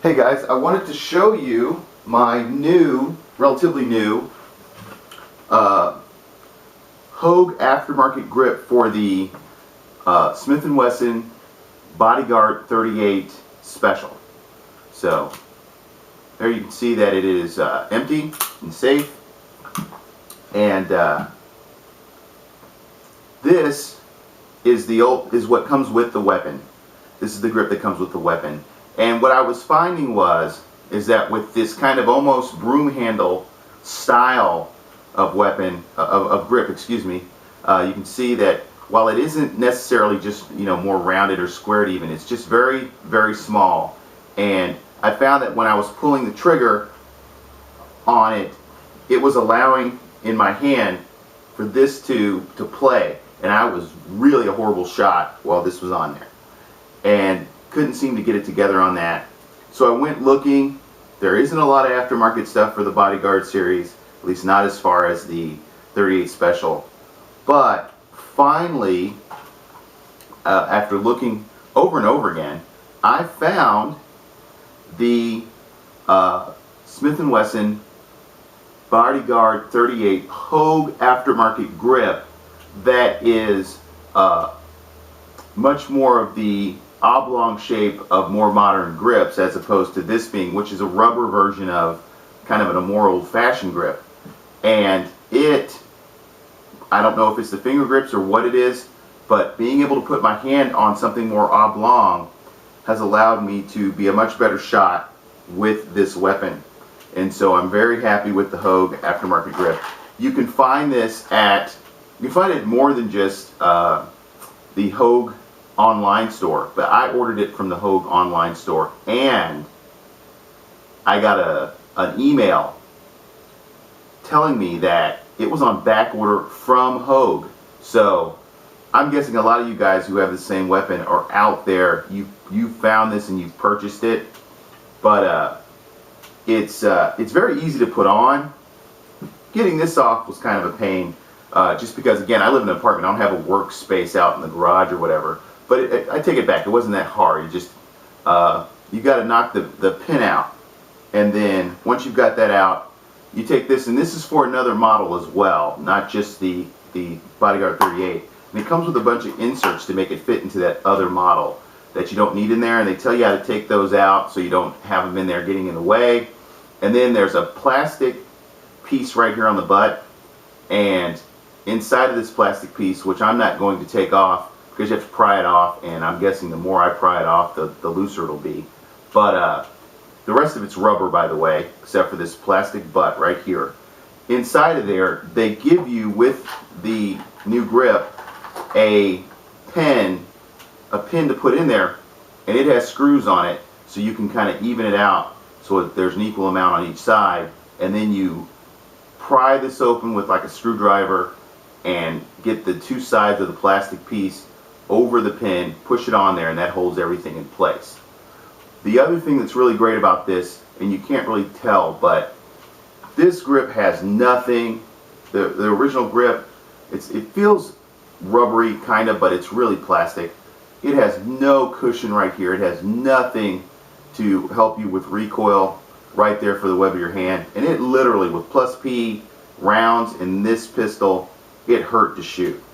Hey guys, I wanted to show you my new, relatively new, Hogue aftermarket grip for the Smith & Wesson Bodyguard 38 Special. So there you can see that it is empty and safe, and this is what comes with the weapon. This is the grip that comes with the weapon. And what I was finding is that with this kind of almost broom handle style of weapon, of grip, excuse me, you can see that while it isn't necessarily just, more rounded or squared even, it's just very, very small. And I found that when I was pulling the trigger on it, it was allowing in my hand for this to play. And I was really a horrible shot while this was on there. And couldn't seem to get it together on that. So I went looking. There isn't a lot of aftermarket stuff for the Bodyguard series, at least not as far as the 38 Special. But finally, after looking over and over again, I found the Smith & Wesson Bodyguard 38 Hogue aftermarket grip that is much more of the oblong shape of more modern grips, as opposed to this being, which is a rubber version of kind of a more old-fashioned grip. And I don't know if it's the finger grips or what it is, but being able to put my hand on something more oblong has allowed me to be a much better shot with this weapon. And so I'm very happy with the Hogue aftermarket grip. You can find this you can find it more than just the Hogue online store, but I ordered it from the Hogue online store, and I got an email telling me that it was on back order from Hogue. So I'm guessing a lot of you guys who have the same weapon are out there. You found this and you've purchased it, but it's very easy to put on. Getting this off was kind of a pain, just because, again, I live in an apartment. I don't have a workspace out in the garage or whatever. But I take it back. It wasn't that hard. You just you got to knock the pin out, and then once you've got that out, you take this, and this is for another model as well, not just the Bodyguard 38. And it comes with a bunch of inserts to make it fit into that other model that you don't need in there, and they tell you how to take those out so you don't have them in there getting in the way. And then there's a plastic piece right here on the butt, and inside of this plastic piece, which I'm not going to take off, because you have to pry it off, and I'm guessing the more I pry it off, the looser it'll be. But the rest of it's rubber, by the way, except for this plastic butt right here. Inside of there, they give you, with the new grip, a pin to put in there, and it has screws on it, so you can kind of even it out so that there's an equal amount on each side. And then you pry this open with like a screwdriver and get the two sides of the plastic piece over the pin, push it on there, and that holds everything in place. The other thing that's really great about this, and you can't really tell, but this grip has nothing. The original grip, it feels rubbery kind of, but it's really plastic. It has no cushion right here. It has nothing to help you with recoil right there for the web of your hand. And it literally, with plus P rounds in this pistol, it hurt to shoot.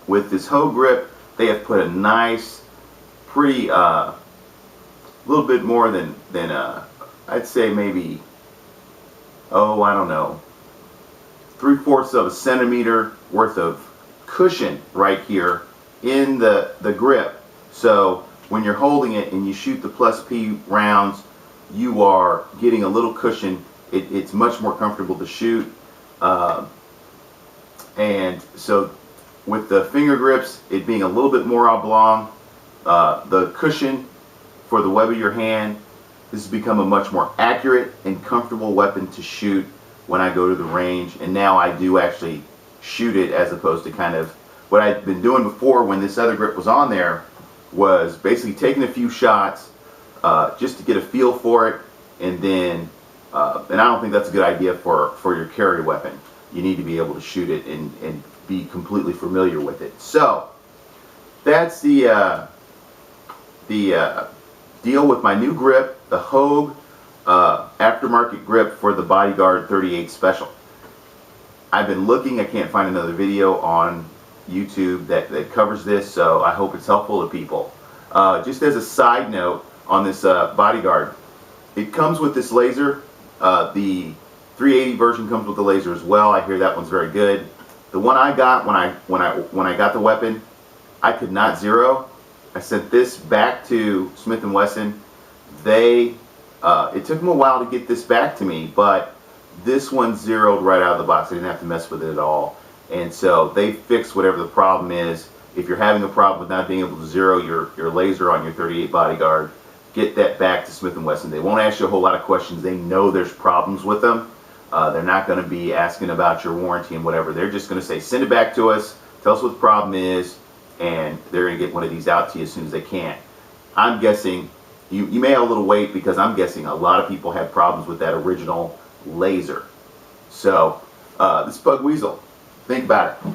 With this Hogue grip, they have put a nice, pretty, little bit more than I'd say maybe, I don't know, 3/4 of a centimeter worth of cushion right here in the grip. So when you're holding it and you shoot the plus P rounds, you are getting a little cushion. It's much more comfortable to shoot. And so with the finger grips, it being a little bit more oblong, the cushion for the web of your hand, this has become a much more accurate and comfortable weapon to shoot when I go to the range. And now I do actually shoot it, as opposed to kind of what I'd been doing before when this other grip was on there, was basically taking a few shots just to get a feel for it, and then and I don't think that's a good idea for your carry weapon. You need to be able to shoot it and be completely familiar with it. So that's the deal with my new grip the Hogue aftermarket grip for the Bodyguard 38 Special. I've been looking, I can't find another video on YouTube that covers this, so I hope it's helpful to people. Just as a side note on this Bodyguard, it comes with this laser. The 380 version comes with the laser as well. I hear that one's very good. The one I got when I got the weapon, I could not zero. I sent this back to Smith & Wesson. It took them a while to get this back to me, but this one zeroed right out of the box. I didn't have to mess with it at all. And so they fixed whatever the problem is. If you're having a problem with not being able to zero your laser on your 38 Bodyguard, get that back to Smith & Wesson. They won't ask you a whole lot of questions. They know there's problems with them. They're not going to be asking about your warranty and whatever. They're just going to say, send it back to us, tell us what the problem is, and they're going to get one of these out to you as soon as they can. I'm guessing you may have a little wait, because I'm guessing a lot of people had problems with that original laser. So this Bug Weasel, think about it.